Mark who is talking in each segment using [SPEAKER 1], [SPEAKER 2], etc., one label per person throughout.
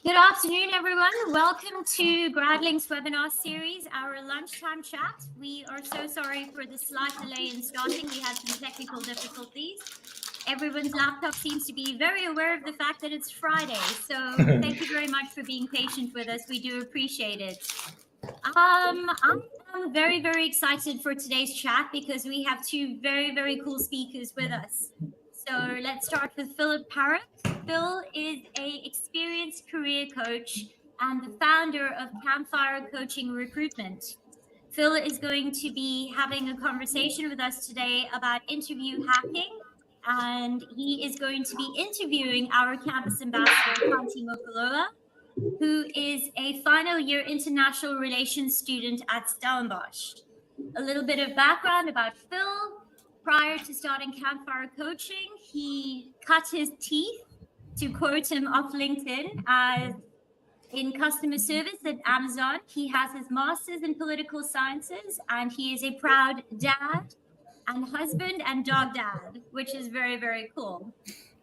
[SPEAKER 1] Good afternoon, everyone. Welcome to GradLink's webinar series, our lunchtime chat. We are so sorry for the slight delay in starting. We had some technical difficulties. Everyone's laptop seems to be very aware of the fact that it's Friday. So thank you very much for being patient with us. We do appreciate it. I'm very, very excited for today's chat because we have two very, very cool speakers with us. So let's start with Philip Parrock. Phil is an experienced career coach and the founder of Campfire Coaching Recruitment. Phil is going to be having a conversation with us today about interview hacking, and he is going to be interviewing our campus ambassador, Kanti Mokoloa, who is a final year international relations student at Stellenbosch. A little bit of background about Phil. Prior to starting Campfire Coaching, he cut his teeth, to quote him off LinkedIn, as in customer service at Amazon. He has his master's in political sciences, and he is a proud dad and husband and dog dad, which is very, very cool.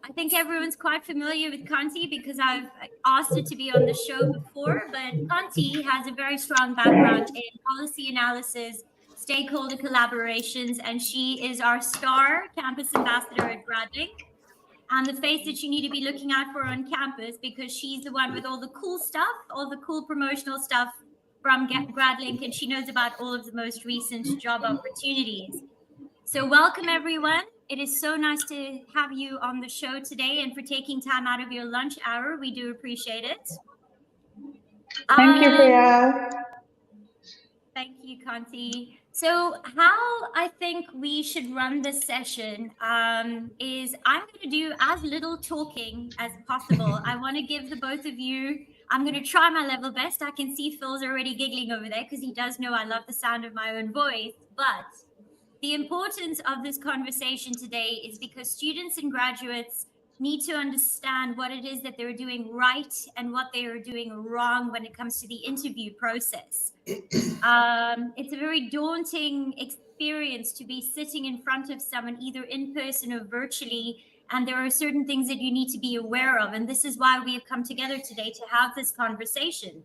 [SPEAKER 1] I think everyone's quite familiar with Kanti because I've asked her to be on the show before, but Kanti has a very strong background in policy analysis, stakeholder collaborations, and she is our star campus ambassador at GradLink, and the face that you need to be looking out for on campus because she's the one with all the cool stuff, all the cool promotional stuff from GradLink, and she knows about all of the most recent job opportunities. So welcome, everyone. It is so nice to have you on the show today and for taking time out of your lunch hour. We do appreciate it.
[SPEAKER 2] Thank you, Priya.
[SPEAKER 1] Thank you, Kanti. So how I think we should run this session is I'm going to do as little talking as possible. I want to give the both of you, I'm going to try my level best. I can see Phil's already giggling over there because he does know I love the sound of my own voice, but the importance of this conversation today is because students and graduates need to understand what it is that they're doing right and what they are doing wrong when it comes to the interview process. It's a very daunting experience to be sitting in front of someone either in person or virtually, and there are certain things that you need to be aware of, and this is why we have come together today to have this conversation.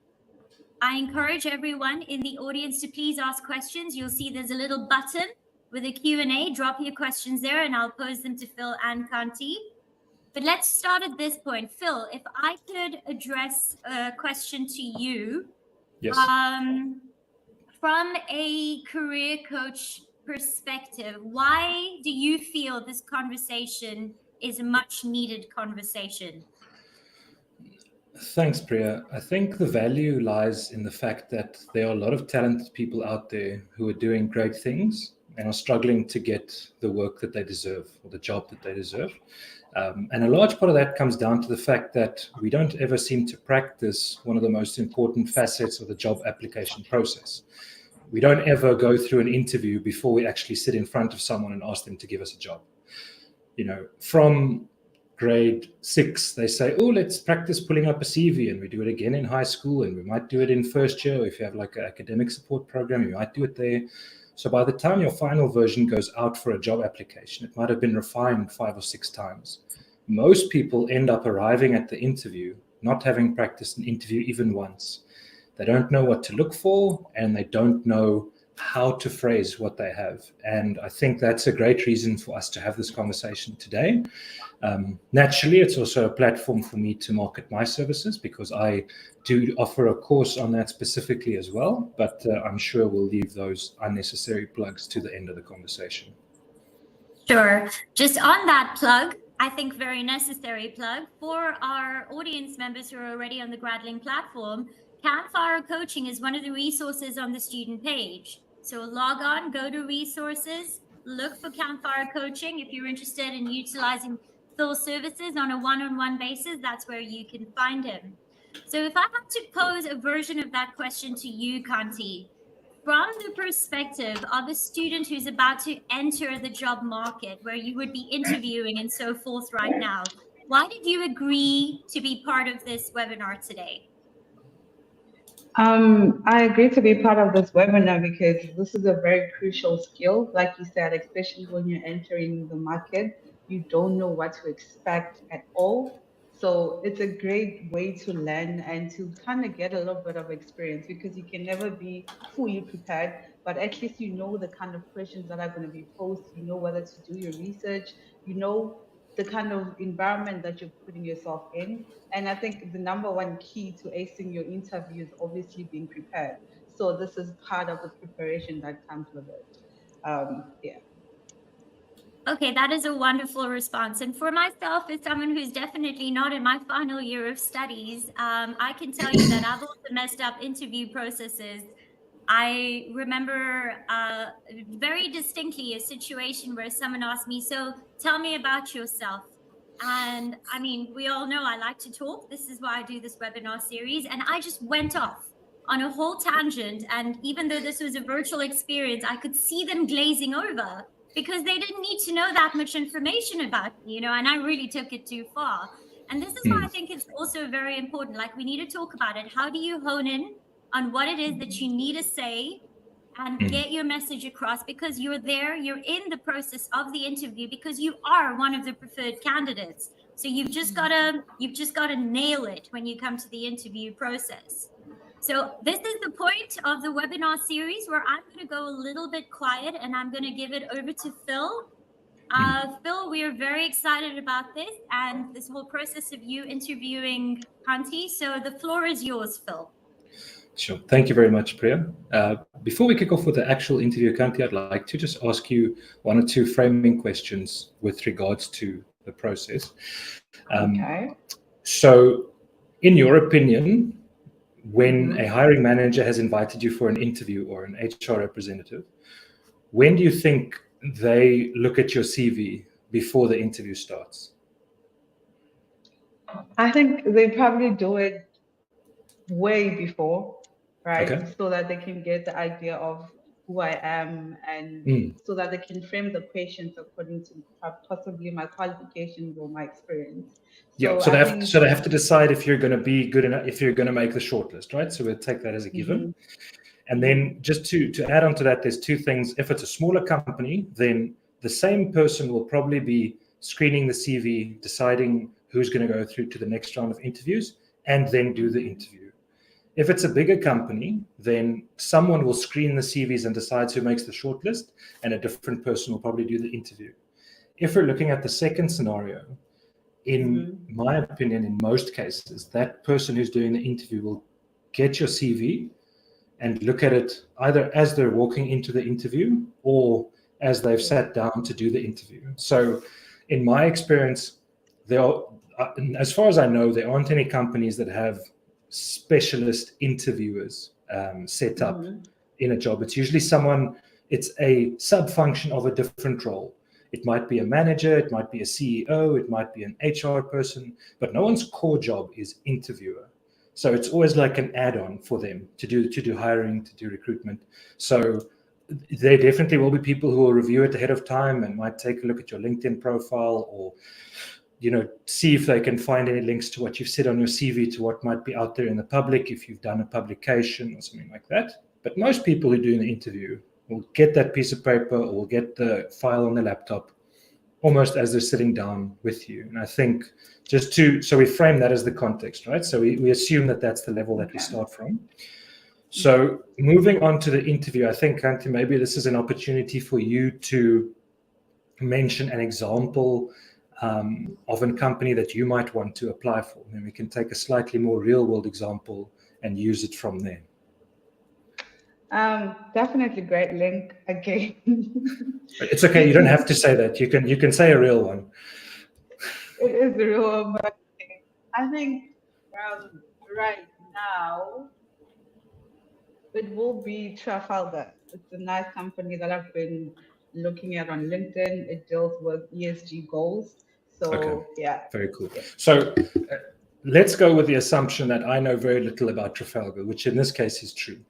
[SPEAKER 1] I encourage everyone in the audience to please ask questions. You'll see there's a little button with a Q&A. Drop your questions there and I'll pose them to Phil and Kanti. But let's start at this point. Phil, if I could address a question to you.
[SPEAKER 3] Yes.
[SPEAKER 1] From a career coach perspective, why do you feel this conversation is a much needed conversation?
[SPEAKER 3] Thanks, Priya. I think the value lies in the fact that there are a lot of talented people out there who are doing great things and are struggling to get the work that they deserve or the job that they deserve. And a large part of that comes down to the fact that we don't ever seem to practice one of the most important facets of the job application process. We don't ever go through an interview before we actually sit in front of someone and ask them to give us a job. You know, from grade 6, they say, oh, let's practice pulling up a CV, and we do it again in high school, and we might do it in first year. If you have like an academic support program, you might do it there. So by the time your final version goes out for a job application, it might have been refined 5 or 6 times. Most people end up arriving at the interview not having practiced an interview even once. They don't know what to look for, and they don't know how to phrase what they have. And I think that's a great reason for us to have this conversation today. Naturally, it's also a platform for me to market my services because I do offer a course on that specifically as well, but I'm sure we'll leave those unnecessary plugs to the end of the conversation.
[SPEAKER 1] Sure. Just on that plug, I think very necessary plug for our audience members who are already on the GradLink platform, Campfire Coaching is one of the resources on the student page. So log on, go to resources, look for Campfire Coaching. If you're interested in utilizing Phil's services on a one-on-one basis, that's where you can find him. So if I had to pose a version of that question to you, Kanti, from the perspective of a student who's about to enter the job market, where you would be interviewing and so forth right now, why did you agree to be part of this webinar today?
[SPEAKER 2] I agree to be part of this webinar because this is a very crucial skill. Like you said, especially when you're entering the market, you don't know what to expect at all. So it's a great way to learn and to kind of get a little bit of experience, because you can never be fully prepared, but at least you know the kind of questions that are going to be posed, you know whether to do your research, you know the kind of environment that you're putting yourself in. And I think the number one key to acing your interview is obviously being prepared. So this is part of the preparation that comes with it. Yeah.
[SPEAKER 1] Okay, that is a wonderful response. And for myself, as someone who's definitely not in my final year of studies, I can tell you that I've also messed up interview processes. I remember very distinctly a situation where someone asked me, "So tell me about yourself." And I mean, we all know I like to talk. This is why I do this webinar series. And I just went off on a whole tangent. And even though this was a virtual experience, I could see them glazing over because they didn't need to know that much information about me, and I really took it too far. And this is why I think it's also very important. Like, we need to talk about it. How do you hone in on what it is that you need to say and get your message across? Because you're in the process of the interview, because you are one of the preferred candidates. So you've just got to nail it when you come to the interview process. So this is the point of the webinar series where I'm going to go a little bit quiet and I'm going to give it over to Phil. Phil, we are very excited about this and this whole process of you interviewing Kanti. So the floor is yours, Phil.
[SPEAKER 3] Sure. Thank you very much, Priya. Before we kick off with the actual interview, Kanti, I'd like to just ask you one or two framing questions with regards to the process.
[SPEAKER 2] Okay.
[SPEAKER 3] So, in your opinion, when a hiring manager has invited you for an interview or an HR representative, when do you think they look at your CV before the interview starts?
[SPEAKER 2] I think they probably do it way before, right?
[SPEAKER 3] Okay.
[SPEAKER 2] So that they can get the idea of who I am, and so that they can frame the questions according to possibly my qualifications or my experience.
[SPEAKER 3] So
[SPEAKER 2] I think
[SPEAKER 3] they have to decide if you're going to be good enough, if you're going to make the shortlist, right? So we'll take that as a given. And then just to add on to that, there's two things. If it's a smaller company, then the same person will probably be screening the CV, deciding who's going to go through to the next round of interviews, and then do the interview. If it's a bigger company, then someone will screen the CVs and decide who makes the shortlist, and a different person will probably do the interview. If we're looking at the second scenario, in my opinion, in most cases, that person who's doing the interview will get your CV and look at it either as they're walking into the interview or as they've sat down to do the interview. So in my experience, there are, as far as I know, there aren't any companies that have specialist interviewers set up in a job. It's usually it's a sub-function of a different role. It might be a manager, it might be a CEO, it might be an HR person, but no one's core job is interviewer. So it's always like an add-on for them to do hiring, to do recruitment. So there definitely will be people who will review it ahead of time and might take a look at your LinkedIn profile, or see if they can find any links to what you've said on your CV to what might be out there in the public, if you've done a publication or something like that. But most people who do an interview will get that piece of paper or will get the file on the laptop almost as they're sitting down with you. And I think so we frame that as the context, right? So we assume that that's the level that we start from. So moving on to the interview, I think, Kanti, maybe this is an opportunity for you to mention an example of a company that you might want to apply for. And we can take a slightly more real world example and use it from there.
[SPEAKER 2] Definitely great link again.
[SPEAKER 3] It's okay. You don't have to say that. You can say a real one.
[SPEAKER 2] It is a real one, but I think right now it will be Trafalgar. It's a nice company that I've been looking at on LinkedIn. It deals with ESG goals. So
[SPEAKER 3] okay.
[SPEAKER 2] Yeah.
[SPEAKER 3] Very cool. Yeah. So let's go with the assumption that I know very little about Trafalgar, which in this case is true.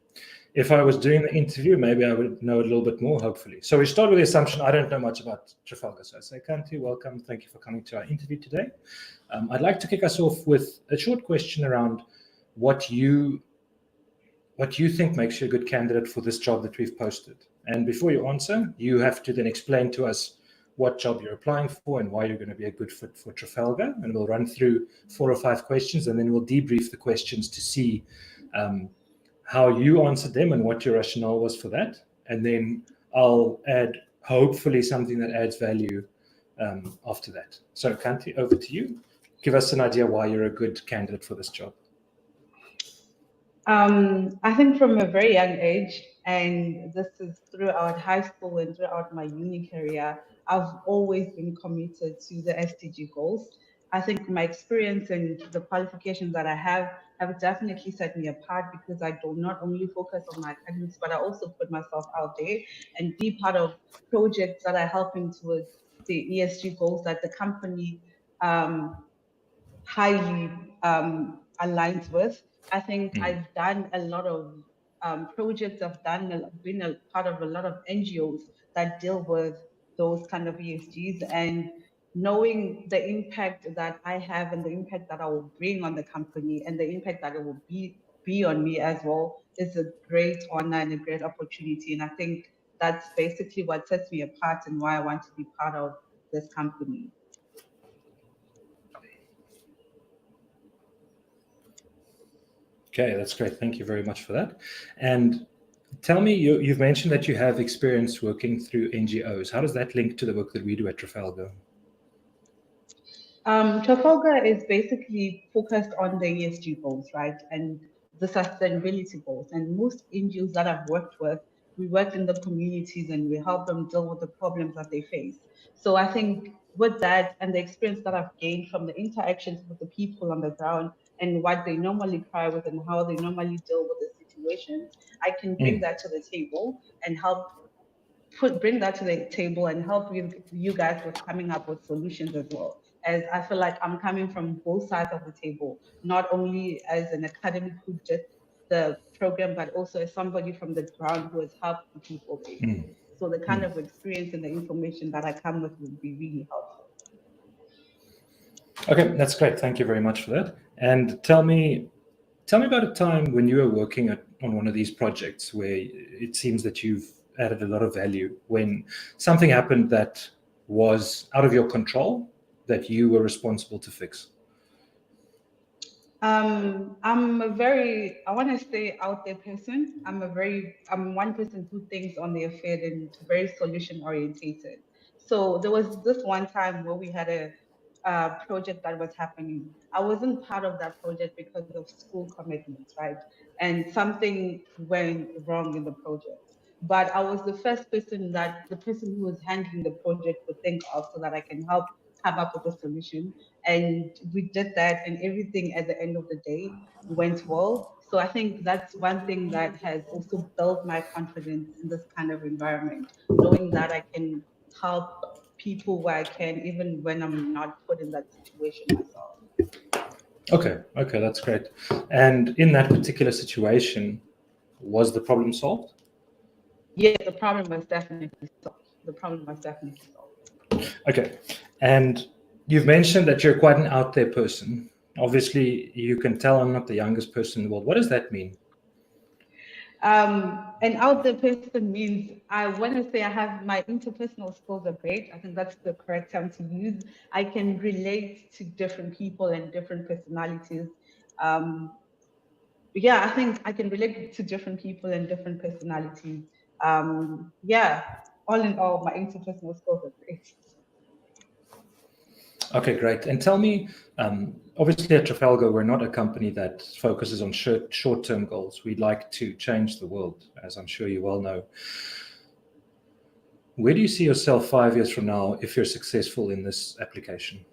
[SPEAKER 3] If I was doing the interview, maybe I would know a little bit more, hopefully. So we start with the assumption I don't know much about Trafalgar. So I say, Kanti, welcome. Thank you for coming to our interview today. I'd like to kick us off with a short question around what you think makes you a good candidate for this job that we've posted. And before you answer, you have to then explain to us what job you're applying for and why you're going to be a good fit for Trafalgar. And we'll run through 4 or 5 questions, and then we'll debrief the questions to see how you answered them and what your rationale was for that. And then I'll add hopefully something that adds value after that. So Kanti, over to you. Give us an idea why you're a good candidate for this job.
[SPEAKER 2] I think from a very young age, and this is throughout high school and throughout my uni career, I've always been committed to the SDG goals. I think my experience and the qualifications that I have definitely set me apart because I do not only focus on my academics, but I also put myself out there and be part of projects that are helping towards the ESG goals that the company highly aligned with. I think I've done a lot of projects. I've been a part of a lot of NGOs that deal with those kind of ESGs, and knowing the impact that I have and the impact that I will bring on the company and the impact that it will be on me as well is a great honor and a great opportunity. And I think that's basically what sets me apart and why I want to be part of this company.
[SPEAKER 3] Okay, that's great. Thank you very much for that. And tell me, you've mentioned that you have experience working through NGOs. How does that link to the work that we do at Trafalgar?
[SPEAKER 2] Trafalgar is basically focused on the ESG goals, right? And the sustainability goals. And most NGOs that I've worked with, we work in the communities and we help them deal with the problems that they face. So I think with that and the experience that I've gained from the interactions with the people on the ground and what they normally cry with and how they normally deal with the situations, I can bring that to the table and help bring that to the table and help you guys with coming up with solutions as well. As I feel like I'm coming from both sides of the table, not only as an academic who did the program, but also as somebody from the ground who has helped the people there. So the kind of experience and the information that I come with would be really helpful.
[SPEAKER 3] Okay, that's great. Thank you very much for that. And tell me about a time when you were working on one of these projects where it seems that you've added a lot of value, when something happened that was out of your control that you were responsible to fix.
[SPEAKER 2] I'm I want to stay out there person. I'm one person who thinks on their feet and very solution orientated. So there was this one time where we had a project that was happening. I wasn't part of that project because of school commitments, right? And something went wrong in the project. But I was the first person that the person who was handling the project would think of so that I can help come up with a solution. And we did that, and everything at the end of the day went well. So I think that's one thing that has also built my confidence in this kind of environment, knowing that I can help people where I can, even when I'm not put in that situation myself.
[SPEAKER 3] Okay, that's great. And in that particular situation, was the problem solved?
[SPEAKER 2] Yeah, the problem was definitely solved.
[SPEAKER 3] Okay, and you've mentioned that you're quite an out there person. Obviously, you can tell I'm not the youngest person in the world. What does that mean?
[SPEAKER 2] An out there person means I want to say I have my interpersonal skills are great. I think that's the correct term to use. I can relate to different people and different personalities. Yeah, I think I can relate to different people and different personalities. Yeah, all in all, my interpersonal skills are great.
[SPEAKER 3] Okay, great. And tell me, obviously at Trafalgar, we're not a company that focuses on short-term goals. We'd like to change the world, as I'm sure you well know. Where do you see yourself 5 years from now if you're successful in this application?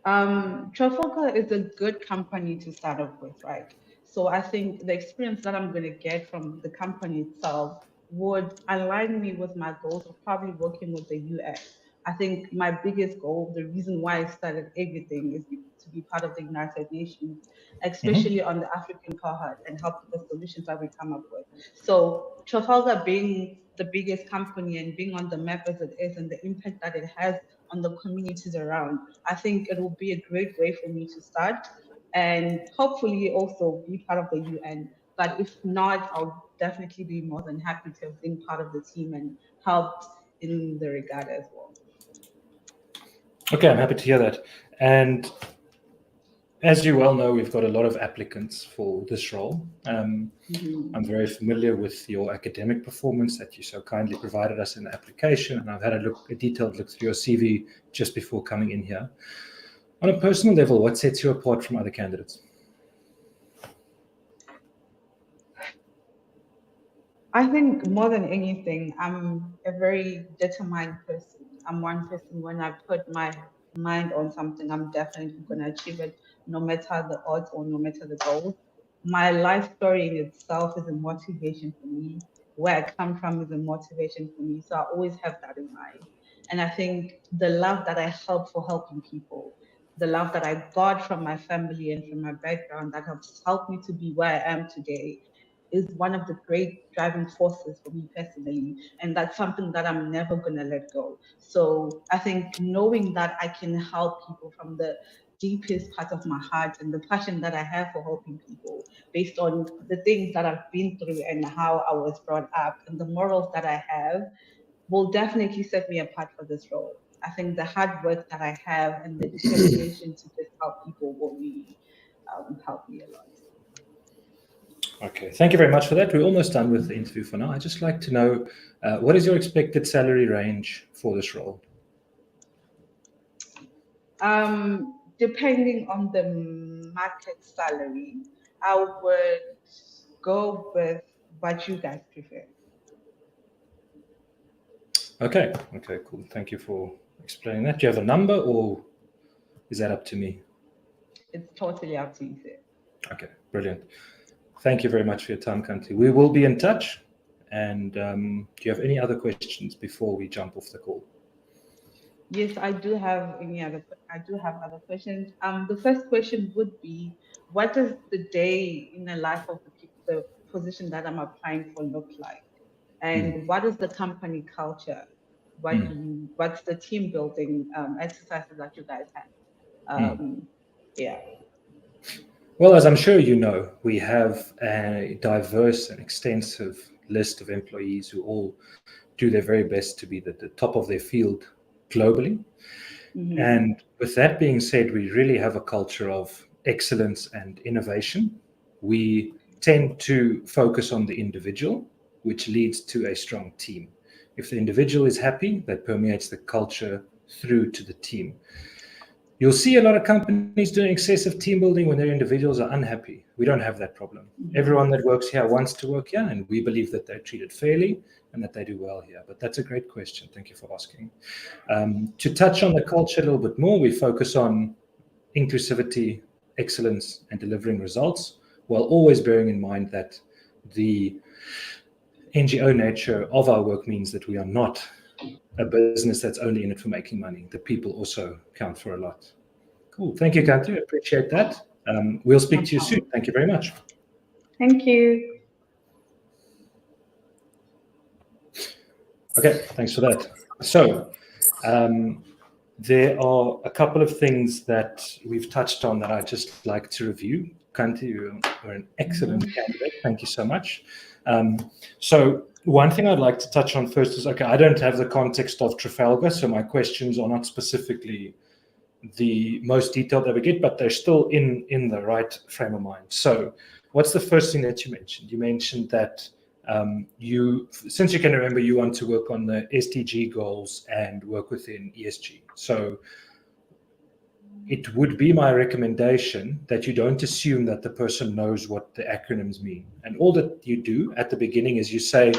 [SPEAKER 2] Trafalgar is a good company to start off with, right? So I think the experience that I'm going to get from the company itself would align me with my goals of probably working with the UN. I think my biggest goal, the reason why I started everything, is to be part of the United Nations, especially on the African cohort, and help with the solutions that we come up with. So Trafalgar being the biggest company and being on the map as it is, and the impact that it has on the communities around, I think it will be a great way for me to start and hopefully also be part of the UN. But if not, I'll definitely be more than happy to have been part of the team and helped in the regard as well.
[SPEAKER 3] Okay, I'm happy to hear that. And as you well know, we've got a lot of applicants for this role. I'm very familiar with your academic performance that you so kindly provided us in the application, and I've had a detailed look through your CV just before coming in here. On a personal level, what sets you apart from other candidates?
[SPEAKER 2] I think more than anything, I'm a very determined person. I'm one person, when I put my mind on something, I'm definitely going to achieve it, no matter the odds or no matter the goals. My life story in itself is a motivation for me. Where I come from is a motivation for me. So I always have that in mind. And I think the love that I help for helping people, the love that I got from my family and from my background that has helped me to be where I am today, is one of the great driving forces for me personally. And that's something that I'm never going to let go. So I think knowing that I can help people from the deepest part of my heart, and the passion that I have for helping people based on the things that I've been through and how I was brought up and the morals that I have, will definitely set me apart for this role. I think the hard work that I have and the determination to just help people will really help me a lot.
[SPEAKER 3] Okay, thank you very much for that. We're almost done with the interview for now. I'd just like to know, what is your expected salary range for this role?
[SPEAKER 2] Depending on the market salary, I would go with what you guys prefer.
[SPEAKER 3] Okay, cool. Thank you for explaining that. Do you have a number, or is that up to me?
[SPEAKER 2] It's totally up to you, sir.
[SPEAKER 3] Okay, brilliant. Thank you very much for your time, Kanti. We will be in touch. And do you have any other questions before we jump off the call?
[SPEAKER 2] Yes, I do have other questions. The first question would be, what does the day in the life of the position that I'm applying for look like? And what is the company culture? What's the team building exercises that you guys have? Yeah.
[SPEAKER 3] Well, as I'm sure you know, we have a diverse and extensive list of employees who all do their very best to be the top of their field globally. And with that being said, we really have a culture of excellence and innovation. We tend to focus on the individual, which leads to a strong team. If the individual is happy, that permeates the culture through to the team. You'll see a lot of companies doing excessive team building when their individuals are unhappy. We don't have that problem. Everyone that works here wants to work here, and we believe that they're treated fairly and that they do well here. But that's a great question. Thank you for asking. To touch on the culture a little bit more, we focus on inclusivity, excellence, and delivering results, while always bearing in mind that the NGO nature of our work means that we are not a business that's only in it for making money. The people also count for a lot. Cool. Thank you, Kanti. I appreciate that. We'll speak to you soon. Thank you very much.
[SPEAKER 2] Thank you.
[SPEAKER 3] Okay, thanks for that. So there are a couple of things that we've touched on that I'd just like to review. Kanti, you are an excellent candidate. Thank you so much. So one thing I'd like to touch on first is, okay, I don't have the context of Trafalgar, so my questions are not specifically the most detailed that we get, but they're still in the right frame of mind. So what's the first thing that you mentioned? You mentioned that since you can remember, you want to work on the SDG goals and work within ESG. So it would be my recommendation that you don't assume that the person knows what the acronyms mean. And all that you do at the beginning is you say,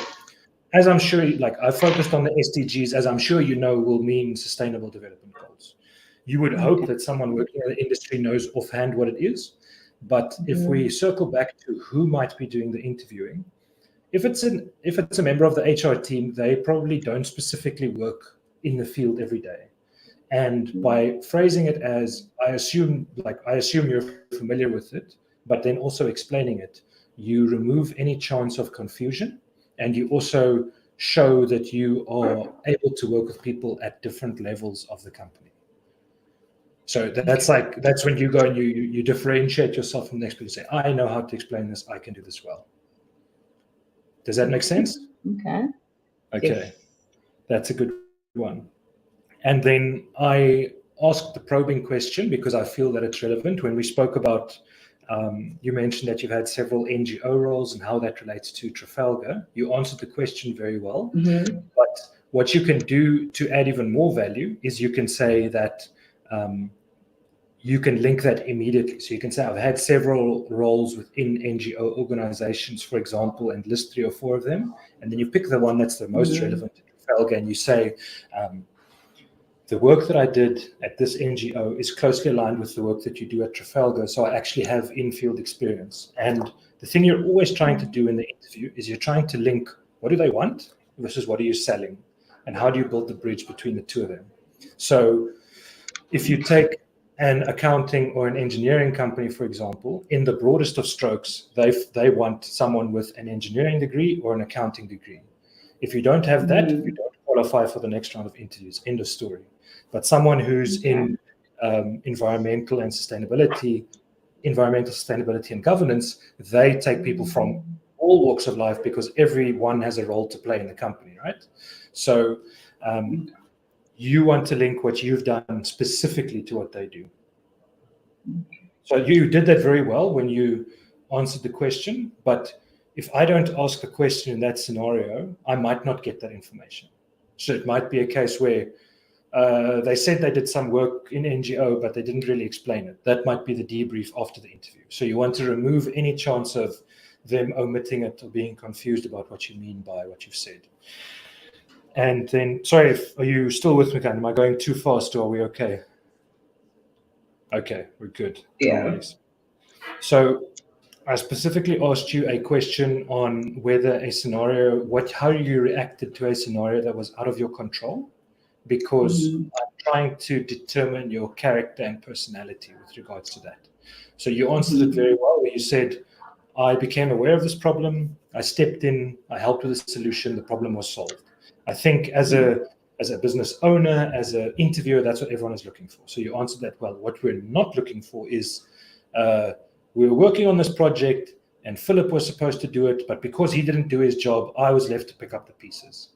[SPEAKER 3] as I'm sure, like I focused on the SDGs, as I'm sure you know, will mean Sustainable Development Goals. You would hope that someone working in the industry knows offhand what it is. But if we circle back to who might be doing the interviewing, if it's a member of the HR team, they probably don't specifically work in the field every day. And by phrasing it as, I assume you're familiar with it, but then also explaining it, you remove any chance of confusion, and you also show that you are able to work with people at different levels of the company. So that's when you go and you differentiate yourself from the next people. Say, I know how to explain this. I can do this well. Does that make sense?
[SPEAKER 2] Okay.
[SPEAKER 3] Okay.
[SPEAKER 2] Yes.
[SPEAKER 3] That's a good one. And then I asked the probing question because I feel that it's relevant. When we spoke about, you mentioned that you've had several NGO roles and how that relates to Trafalgar. You answered the question very well.
[SPEAKER 2] Mm-hmm.
[SPEAKER 3] But what you can do to add even more value is you can say that you can link that immediately. So you can say, I've had several roles within NGO organizations, for example, and list 3 or 4 of them. And then you pick the one that's the most relevant to Trafalgar and you say, the work that I did at this NGO is closely aligned with the work that you do at Trafalgar. So I actually have in-field experience. And the thing you're always trying to do in the interview is you're trying to link what do they want versus what are you selling? And how do you build the bridge between the two of them? So if you take an accounting or an engineering company, for example, in the broadest of strokes, they want someone with an engineering degree or an accounting degree. If you don't have that, you don't qualify for the next round of interviews. End of story. But someone who's in environmental sustainability and governance, they take people from all walks of life because everyone has a role to play in the company, right? So you want to link what you've done specifically to what they do. So you did that very well when you answered the question, but if I don't ask the question in that scenario, I might not get that information. So it might be a case where they said they did some work in NGO, but they didn't really explain it. That might be the debrief after the interview. So you want to remove any chance of them omitting it or being confused about what you mean by what you've said. And then, sorry, are you still with me, Karen? Am I going too fast or are we okay? Okay, we're good.
[SPEAKER 2] Yeah.
[SPEAKER 3] No worries. So I specifically asked you a question on whether a scenario, how you reacted to a scenario that was out of your control, because I'm trying to determine your character and personality with regards to that. So you answered it very well, where you said, I became aware of this problem, I stepped in, I helped with the solution, the problem was solved. I think as a business owner, as an interviewer, that's what everyone is looking for. So you answered that well. What we're not looking for is we were working on this project and Philip was supposed to do it, but because he didn't do his job, I was left to pick up the pieces.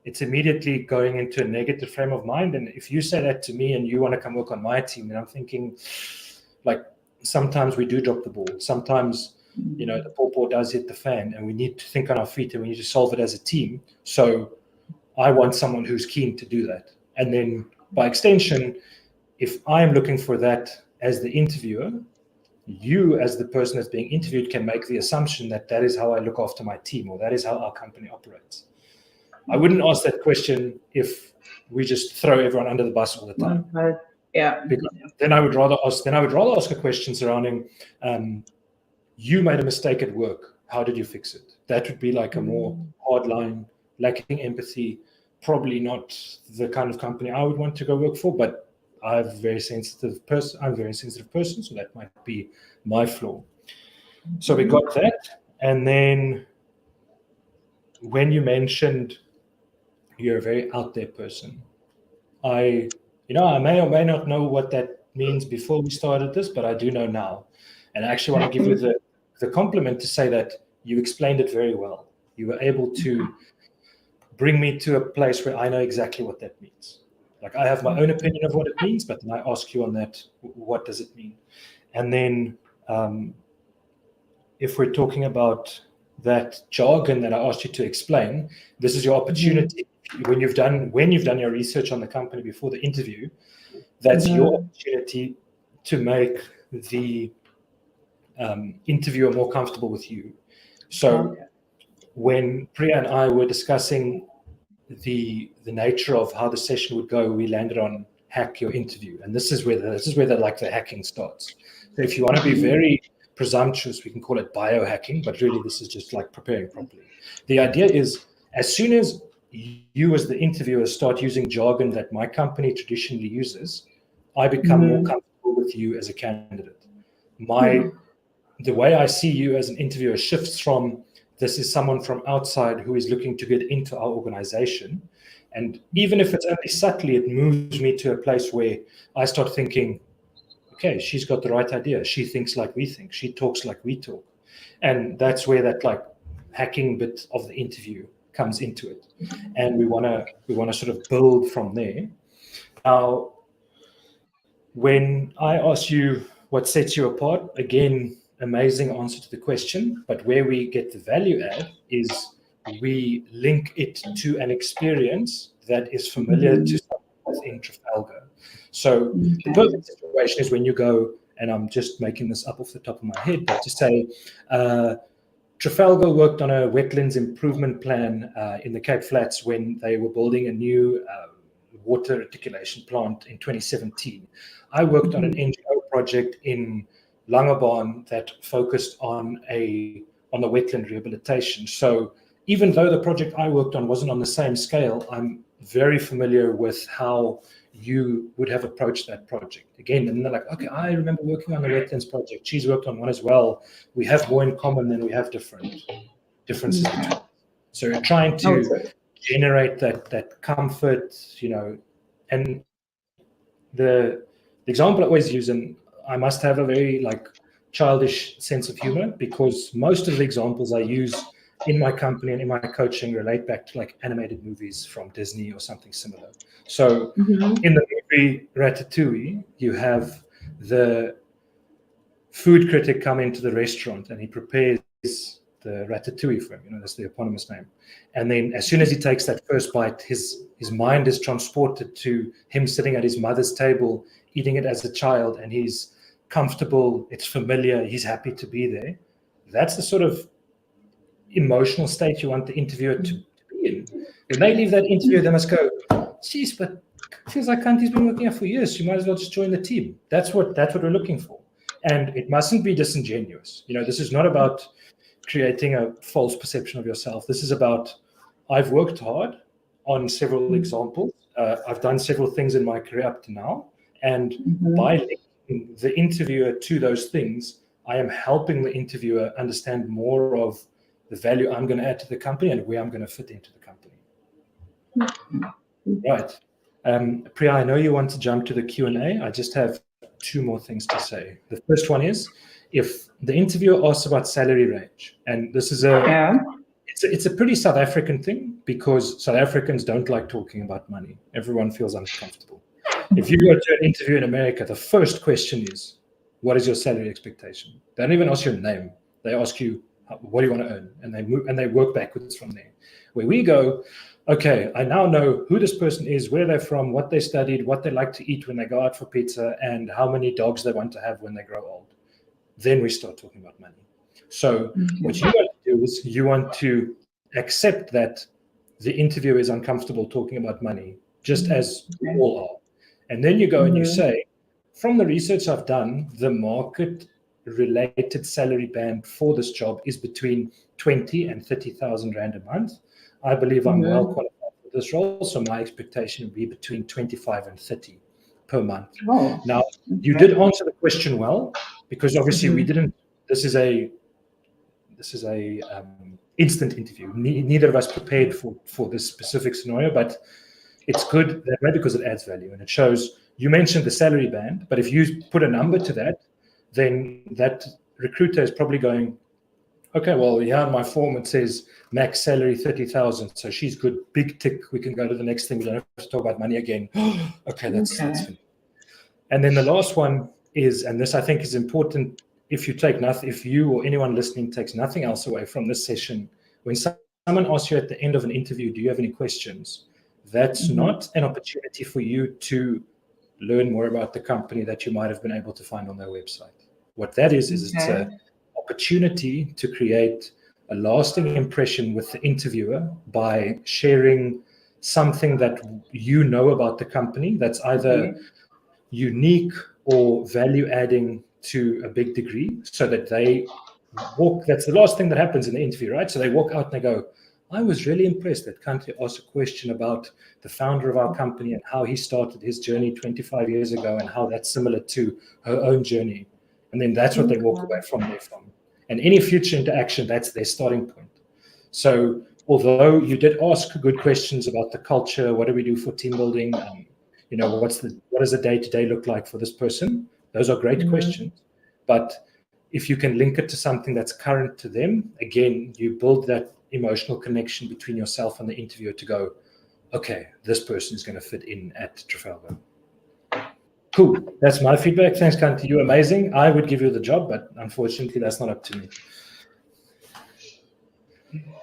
[SPEAKER 3] It's immediately going into a negative frame of mind. And if you say that to me and you want to come work on my team, then I'm thinking, like, sometimes we do drop the ball. Sometimes, the paw does hit the fan and we need to think on our feet and we need to solve it as a team. So I want someone who's keen to do that. And then by extension, if I'm looking for that as the interviewer, you as the person that's being interviewed can make the assumption that that is how I look after my team or that is how our company operates. I wouldn't ask that question if we just throw everyone under the bus all the time.
[SPEAKER 2] Yeah.
[SPEAKER 3] Because then I would rather ask a question surrounding, you made a mistake at work. How did you fix it? That would be like a more hard line, lacking empathy, probably not the kind of company I would want to go work for, but I'm a very sensitive person, so that might be my flaw. So we got that. And then when you mentioned you're a very out there person, I may or may not know what that means before we started this, but I do know now. And I actually want to give you the compliment to say that you explained it very well. You were able to bring me to a place where I know exactly what that means. Like, I have my own opinion of what it means, but then I ask you on that, what does it mean? And then if we're talking about that jargon that I asked you to explain, this is your opportunity. When you've done your research on the company before the interview, that's your opportunity to make the interviewer more comfortable with you. So when Priya and I were discussing the nature of how the session would go, we landed on hack your interview, and this is where the hacking starts. So if you want to be very presumptuous, we can call it biohacking, but really this is just like preparing properly. The idea is, as soon as you as the interviewer start using jargon that my company traditionally uses, I become more comfortable with you as a candidate. The way I see you as an interviewer shifts from, this is someone from outside who is looking to get into our organization. And even if it's only subtly, it moves me to a place where I start thinking, okay, she's got the right idea. She thinks like we think. She talks like we talk. And that's where that like hacking bit of the interview comes into it, and we want to sort of build from there. Now, when I ask you what sets you apart, again, amazing answer to the question, but where we get the value add is we link it to an experience that is familiar to someone within Trafalgar. So the perfect situation is when you go, and I'm just making this up off the top of my head, but to say Trafalgar worked on a wetlands improvement plan in the Cape Flats when they were building a new water reticulation plant in 2017. I worked on an NGO project in Langebaan that focused on the wetland rehabilitation. So even though the project I worked on wasn't on the same scale, I'm very familiar with how you would have approached that project. Again, and they're like, okay, I remember working on the wetlands project. She's worked on one as well. We have more in common than we have differences between. So you're trying to generate that comfort, and the example I always use, and I must have a very childish sense of humor, because most of the examples I use in my company and in my coaching relate back to animated movies from Disney or something similar. So in the movie Ratatouille, you have the food critic come into the restaurant and he prepares the ratatouille for him, that's the eponymous name. And then as soon as he takes that first bite, his mind is transported to him sitting at his mother's table, eating it as a child, and he's comfortable, it's familiar, he's happy to be there. That's the sort of emotional state you want the interviewer to be in. When they leave that interview, they must go, geez, but it feels like Kanti's been working here for years. You might as well just join the team. That's what we're looking for. And it mustn't be disingenuous. This is not about creating a false perception of yourself. This is about, I've worked hard on several examples. I've done several things in my career up to now. And by linking the interviewer to those things, I am helping the interviewer understand more of the value I'm going to add to the company and where I'm going to fit into the company. Right. Priya, I know you want to jump to the Q&A. I just have two more things to say. The first one is, if the interviewer asks about salary range, and this is it's a pretty South African thing, because South Africans don't like talking about money. Everyone feels uncomfortable. If you go to an interview in America, the first question is, what is your salary expectation? They don't even ask your name. They ask you, what do you want to earn? And they work backwards from there. Where we go, okay, I now know who this person is, where they're from, what they studied, what they like to eat when they go out for pizza, and how many dogs they want to have when they grow old. Then we start talking about money. So what you want to do is you want to accept that the interviewer is uncomfortable talking about money, just as we all are. And then you go and you say, from the research I've done, the market-related salary band for this job is between 20 and 30,000 Rand a month. I believe I'm well qualified for this role, so my expectation would be between 25 and 30 per month. Now, you did answer the question well, because obviously we didn't. This is a instant interview. Neither of us prepared for this specific scenario, but it's good that way because it adds value and it shows. You mentioned the salary band, but if you put a number to that, then that recruiter is probably going, okay, well, here on my form it says max salary 30,000, so she's good, big tick. We can go to the next thing. We don't have to talk about money again. Okay, that's fine. And then the last one is, and this I think is important, if you or anyone listening takes nothing else away from this session, when someone asks you at the end of an interview, do you have any questions? That's not an opportunity for you to learn more about the company that you might have been able to find on their website. What that is it's an opportunity to create a lasting impression with the interviewer by sharing something that you know about the company that's either unique or value adding to a big degree, so that they that's the last thing that happens in the interview, right? So they walk out and they go, I was really impressed that Kanti asked a question about the founder of our company and how he started his journey 25 years ago and how that's similar to her own journey. And then that's what they walk away from there from. And any future interaction, that's their starting point. So although you did ask good questions about the culture, what do we do for team building? What does the day-to-day look like for this person? Those are great questions. But if you can link it to something that's current to them, again, you build that emotional connection between yourself and the interviewer to go, okay, this person is going to fit in at Trafalgar. Cool. That's my feedback. Thanks, Kanti. You're amazing. I would give you the job, but unfortunately, that's not up to me.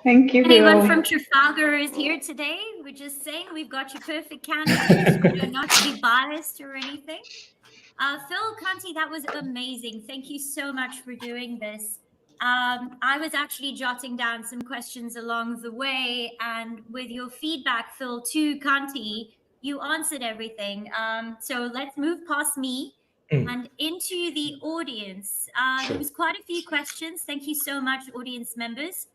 [SPEAKER 2] Thank you,
[SPEAKER 1] Anyone
[SPEAKER 2] Phil.
[SPEAKER 1] from Trafalgar is here today. We're just saying we've got your perfect candidate. Not to be biased or anything. Phil, Kanti, that was amazing. Thank you so much for doing this. I was actually jotting down some questions along the way, and with your feedback, Phil, to Kanti, you answered everything. So let's move past me and into the audience. There was quite a few questions. Thank you so much, audience members.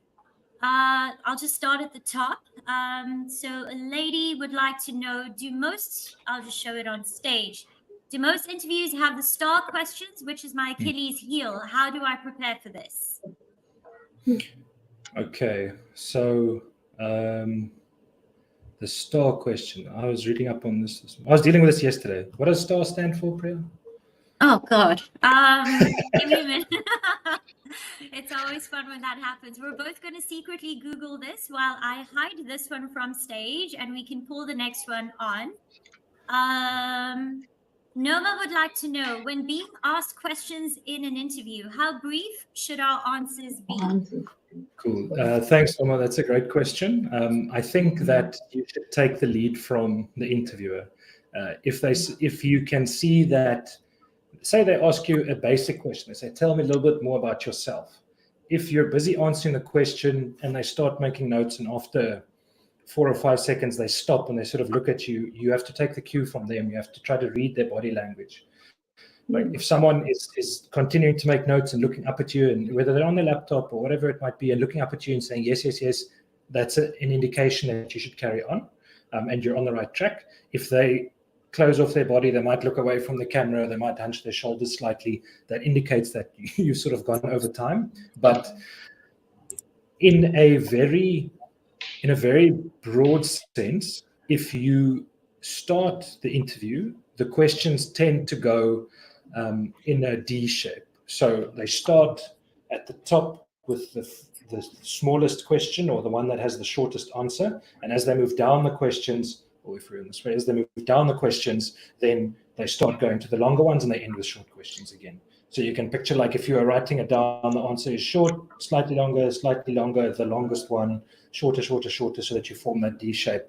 [SPEAKER 1] I'll just start at the top. So a lady would like to know, I'll just show it on stage. Do most interviews have the star questions, which is my Achilles heel? How do I prepare for this?
[SPEAKER 3] Okay, so the star question. I was reading up on this. I was dealing with this yesterday. What does star stand for, Priya?
[SPEAKER 1] Oh, God. Give me a minute. It's always fun when that happens. We're both going to secretly Google this while I hide this one from stage, and we can pull the next one on. Noma would like to know, when being asked questions in an interview, how brief should our answers be?
[SPEAKER 3] Cool. Thanks, Noma. That's a great question. I think that you should take the lead from the interviewer. If you can see that, say they ask you a basic question, they say, tell me a little bit more about yourself. If you're busy answering the question and they start making notes, and after 4 or 5 seconds they stop and they sort of look at you, you have to take the cue from them. You have to try to read their body language. Like if someone is continuing to make notes and looking up at you, and whether they're on their laptop or whatever it might be, and looking up at you and saying yes, yes, yes, that's an indication that you should carry on, and you're on the right track. If they close off their body, they might look away from the camera, they might hunch their shoulders slightly. That indicates that you've sort of gone over time. But in a very broad sense, if you start the interview, the questions tend to go in a D shape. So they start at the top with the smallest question, or the one that has the shortest answer. And as they move down the questions, or if we're in this way, as they move down the questions, then they start going to the longer ones and they end with short questions again. So you can picture, like if you are writing it down, the answer is short, slightly longer, the longest one, shorter, shorter, shorter, so that you form that D shape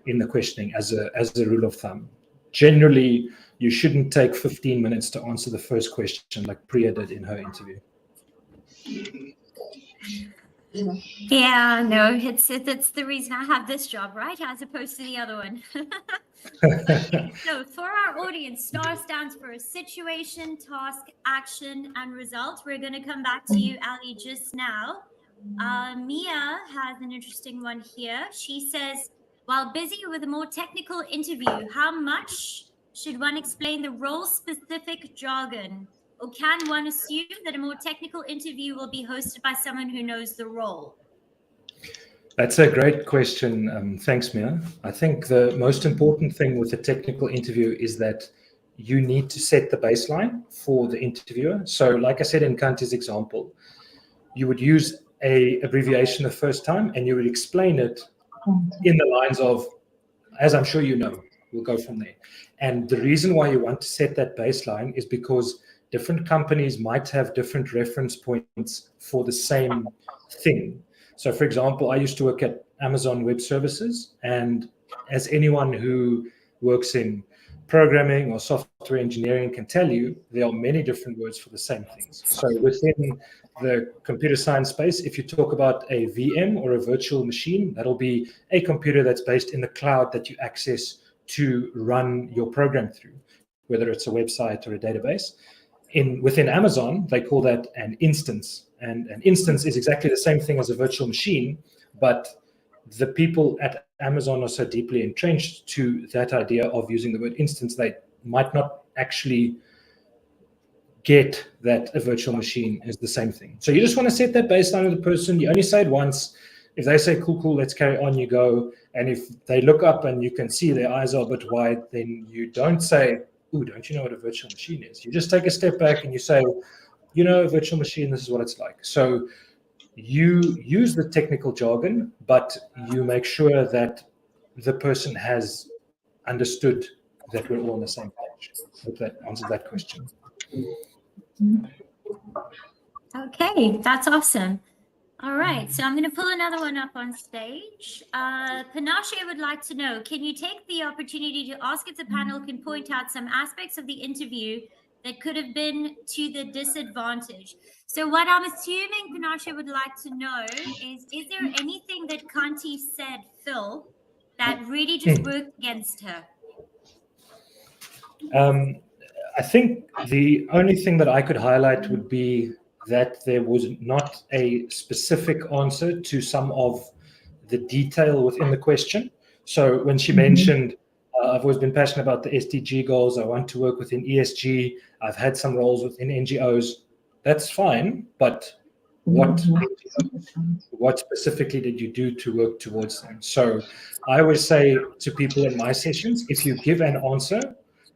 [SPEAKER 3] in the questioning as a rule of thumb. Generally, you shouldn't take 15 minutes to answer the first question like Priya did in her interview.
[SPEAKER 1] Yeah, no, it's the reason I have this job, right? As opposed to the other one. Okay, so for our audience, STAR stands for situation, task, action, and result. We're going to come back to you, Ali, just now. Mia has an interesting one here. She says, while busy with a more technical interview, how much should one explain the role-specific jargon? Or can one assume that a more technical interview will be hosted by someone who knows the role?
[SPEAKER 3] That's a great question. Thanks, Mia. I think the most important thing with a technical interview is that you need to set the baseline for the interviewer. So like I said in Kanti's example, you would use an abbreviation the first time and you would explain it in the lines of, as I'm sure you know. We'll go from there. And the reason why you want to set that baseline is because different companies might have different reference points for the same thing. So for example, I used to work at Amazon Web Services, and as anyone who works in programming or software engineering can tell you, there are many different words for the same things. So within the computer science space, if you talk about a VM or a virtual machine, that'll be a computer that's based in the cloud that you access to run your program through, whether it's a website or a database. Within Amazon, they call that an instance. And an instance is exactly the same thing as a virtual machine, but the people at Amazon are so deeply entrenched to that idea of using the word instance, they might not actually get that a virtual machine is the same thing. So you just want to set that baseline with the person. You only say it once. If they say, cool, cool, let's carry on, you go. And if they look up and you can see their eyes are a bit wide, then you don't say, ooh, don't you know what a virtual machine is? You just take a step back and you say, you know, a virtual machine, this is what it's like. So you use the technical jargon, but you make sure that the person has understood that we're all on the same page. Hope that answers that question.
[SPEAKER 1] Okay, that's awesome. All right, so I'm going to pull another one up on stage. Panache would like to know, can you take the opportunity to ask if the panel can point out some aspects of the interview that could have been to the disadvantage? So what I'm assuming Panache would like to know is there anything that Kanti said, Phil, that really just worked against her?
[SPEAKER 3] I think the only thing that I could highlight would be that there was not a specific answer to some of the detail within the question. So when she mentioned, I've always been passionate about the SDG goals, I want to work within ESG, I've had some roles within NGOs, that's fine, but what specifically did you do to work towards them? So I always say to people in my sessions, if you give an answer,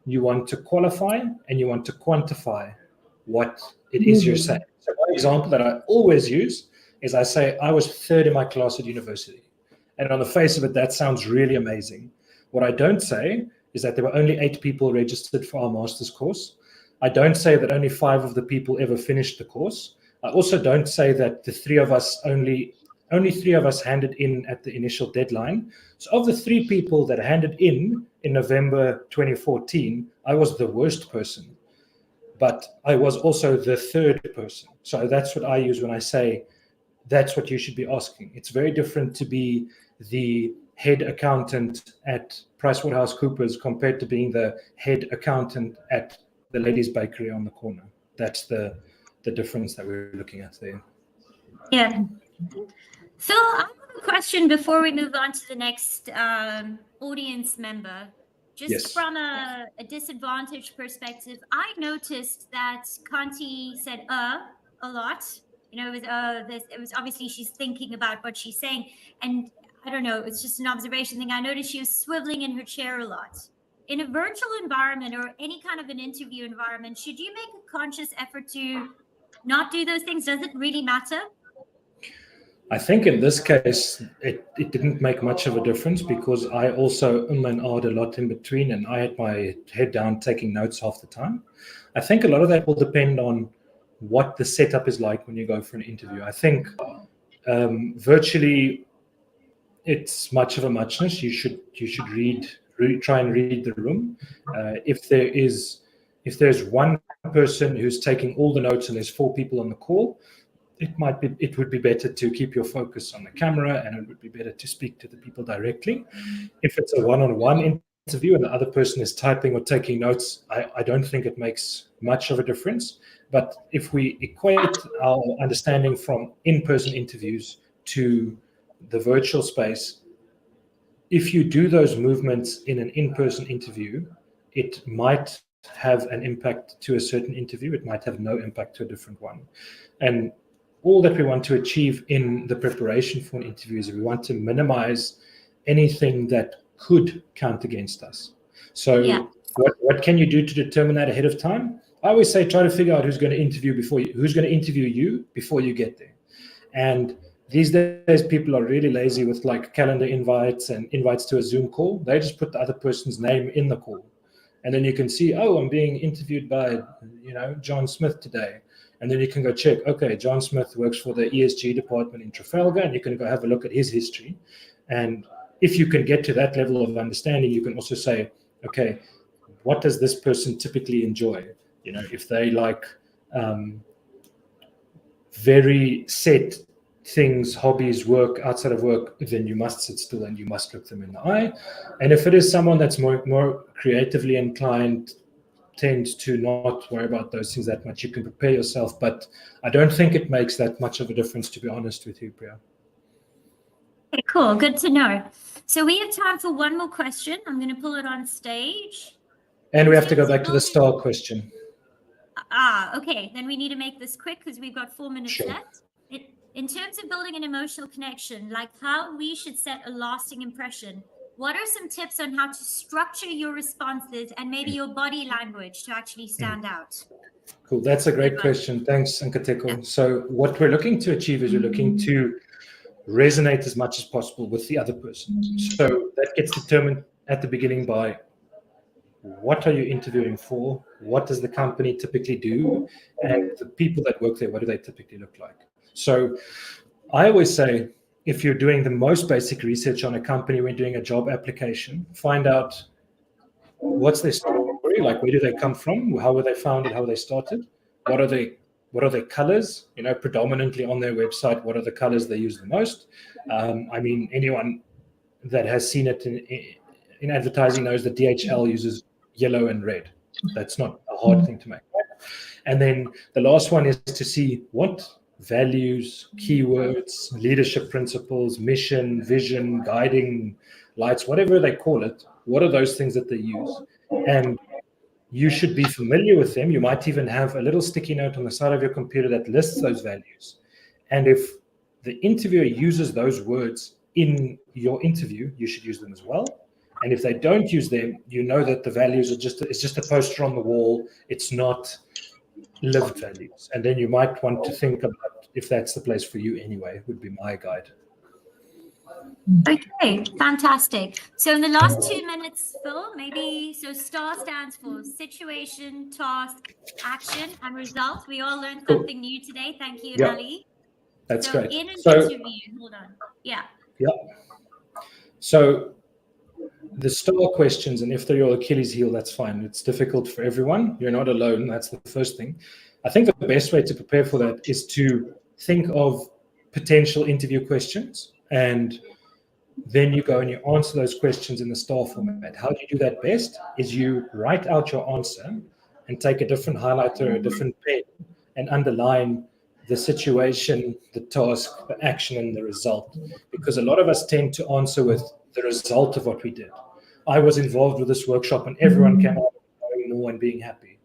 [SPEAKER 3] you want to qualify and you want to quantify what it is you're saying. So one example that I always use is I say, I was third in my class at university. And on the face of it, that sounds really amazing. What I don't say is that there were only 8 people registered for our master's course. I don't say that only 5 of the people ever finished the course. I also don't say that the 3 of us only 3 of us handed in at the initial deadline. So of the 3 people that handed in November 2014, I was the worst person, but I was also the 3rd person. So that's what I use when I say that's what you should be asking. It's very different to be the head accountant at PricewaterhouseCoopers compared to being the head accountant at the ladies' bakery on the corner. That's the difference that we're looking at there.
[SPEAKER 1] Yeah. Phil, I have a question before we move on to the next audience member. Just from a disadvantaged perspective, I noticed that Kanti said a lot. You know, it was obviously she's thinking about what she's saying. And I don't know, it's just an observation thing. I noticed she was swiveling in her chair a lot. In a virtual environment or any kind of an interview environment, should you make a conscious effort to not do those things? Does it really matter?
[SPEAKER 3] I think in this case, it didn't make much of a difference because I also and ah'd a lot in between and I had my head down taking notes half the time. I think a lot of that will depend on what the setup is like when you go for an interview. I think virtually it's much of a muchness. You should try and read the room. If there's one person who's taking all the notes and there's 4 people on the call, it would be better to keep your focus on the camera and it would be better to speak to the people directly. If it's a one-on-one interview and the other person is typing or taking notes, I don't think it makes much of a difference. But if we equate our understanding from in-person interviews to the virtual space, if you do those movements in an in-person interview, it might have an impact to a certain interview. It might have no impact to a different one. And all that we want to achieve in the preparation for an interview is we want to minimize anything that could count against us. So what can you do to determine that ahead of time? I always say try to figure out who's going to interview you before you get there. And these days people are really lazy with like calendar invites and invites to a Zoom call. They just put the other person's name in the call. And then you can see, oh, I'm being interviewed by, John Smith today. And then you can go check, okay, John Smith works for the ESG department in Trafalgar, and you can go have a look at his history. And if you can get to that level of understanding, you can also say, okay, what does this person typically enjoy? If they like very set things, hobbies, work, outside of work, then you must sit still and you must look them in the eye. And if it is someone that's more creatively inclined, tends to not worry about those things that much, you can prepare yourself. But I don't think it makes that much of a difference, to be honest with you, Priya.
[SPEAKER 1] Okay, cool. Good to know. So we have time for one more question. I'm going to pull it on stage.
[SPEAKER 3] And we have to go back to the star question.
[SPEAKER 1] Okay. Then we need to make this quick because we've got 4 minutes left. In terms of building an emotional connection, like how we should set a lasting impression, what are some tips on how to structure your responses and maybe your body language to actually stand out?
[SPEAKER 3] Cool. That's a great question. Thanks, Nkateko. So what we're looking to achieve is we're looking to resonate as much as possible with the other person. So that gets determined at the beginning by what are you interviewing for? What does the company typically do? And the people that work there, what do they typically look like? So I always say, if you're doing the most basic research on a company when doing a job application, find out what's their story, like where do they come from, how were they founded, how were they started, what are their colors, predominantly on their website, what are the colors they use the most. I mean, anyone that has seen it in advertising knows that DHL uses yellow and red. That's not a hard thing to make. Right? And then the last one is to see what values, keywords, leadership principles, mission, vision, guiding lights, whatever they call it, what are those things that they use? And you should be familiar with them. You might even have a little sticky note on the side of your computer that lists those values. And if the interviewer uses those words in your interview, you should use them as well. And if they don't use them, you know that the values it's just a poster on the wall. It's not lived values. And then you might want to think about if that's the place for you anyway, would be my guide.
[SPEAKER 1] Okay, fantastic. So in the last 2 minutes, Phil, so STAR stands for situation, task, action, and result. We all learned something new today. Thank you, Ali.
[SPEAKER 3] That's great.
[SPEAKER 1] In an interview, hold on. Yeah.
[SPEAKER 3] So the STAR questions, and if they're your Achilles heel, that's fine. It's difficult for everyone. You're not alone. That's the first thing. I think the best way to prepare for that is to think of potential interview questions, and then you go and you answer those questions in the STAR format. How do you do that best? Is you write out your answer and take a different highlighter, a different pen, and underline the situation, the task, the action, and the result. Because a lot of us tend to answer with the result of what we did. I was involved with this workshop and everyone came out knowing more and being happy.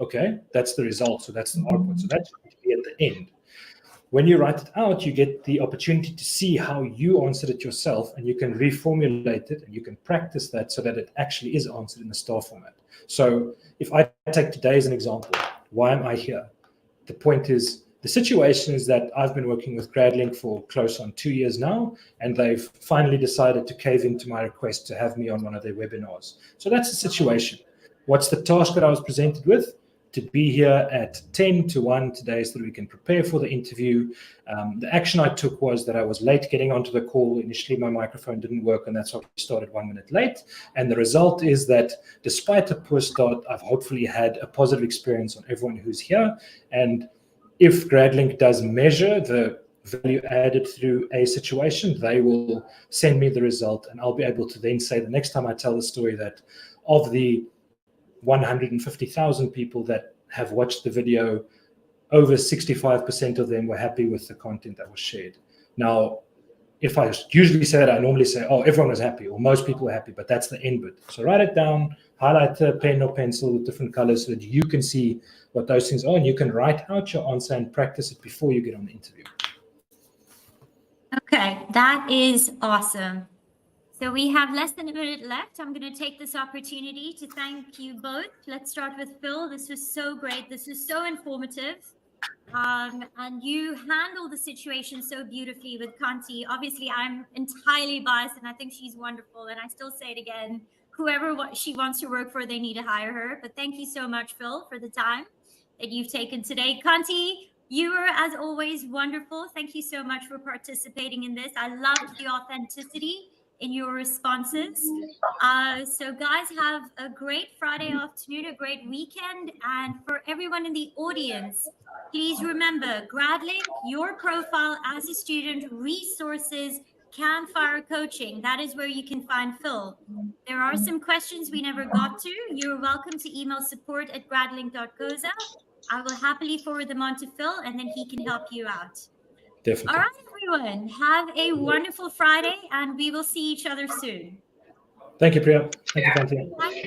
[SPEAKER 3] Okay, that's the result. So that's the output. So that's going to be at the end. When you write it out, you get the opportunity to see how you answered it yourself, and you can reformulate it and you can practice that so that it actually is answered in the STAR format. So if I take today as an example, why am I here? The point is, the situation is that I've been working with GradLink for close on 2 years now, and they've finally decided to cave into my request to have me on one of their webinars. So that's the situation. What's the task that I was presented with? To be here at 10 to 1 today so that we can prepare for the interview. The action I took was that I was late getting onto the call. Initially, my microphone didn't work, and that's why we started 1 minute late. And the result is that despite a poor start, I've hopefully had a positive experience on everyone who's here. And if GradLink does measure the value added through a situation, they will send me the result, and I'll be able to then say the next time I tell the story that of the 150,000 people that have watched the video, over 65% of them were happy with the content that was shared. Now, if I usually say that, I normally say, oh, everyone was happy, or most people were happy, but that's the end bit. So write it down, highlight a pen or pencil with different colors so that you can see what those things are, and you can write out your answer and practice it before you get on the interview.
[SPEAKER 1] Okay, that is awesome. So we have less than a minute left. I'm going to take this opportunity to thank you both. Let's start with Phil. This was so great. This was so informative. And you handle the situation so beautifully with Kanti. Obviously, I'm entirely biased, and I think she's wonderful. And I still say it again, whoever she wants to work for, they need to hire her. But thank you so much, Phil, for the time that you've taken today. Kanti, you were, as always, wonderful. Thank you so much for participating in this. I loved the authenticity in your responses. So guys, have a great Friday afternoon, a great weekend. And for everyone in the audience, please remember, GradLink, your profile as a student, resources, Campfire coaching. That is where you can find Phil. There are some questions we never got to. You're welcome to email support@gradlink.coza. I will happily forward them on to Phil, and then he can help you out.
[SPEAKER 3] Definitely.
[SPEAKER 1] All right, everyone. Have a wonderful Friday, and we will see each other soon.
[SPEAKER 3] Thank you, Priya. Thank you, Kanti.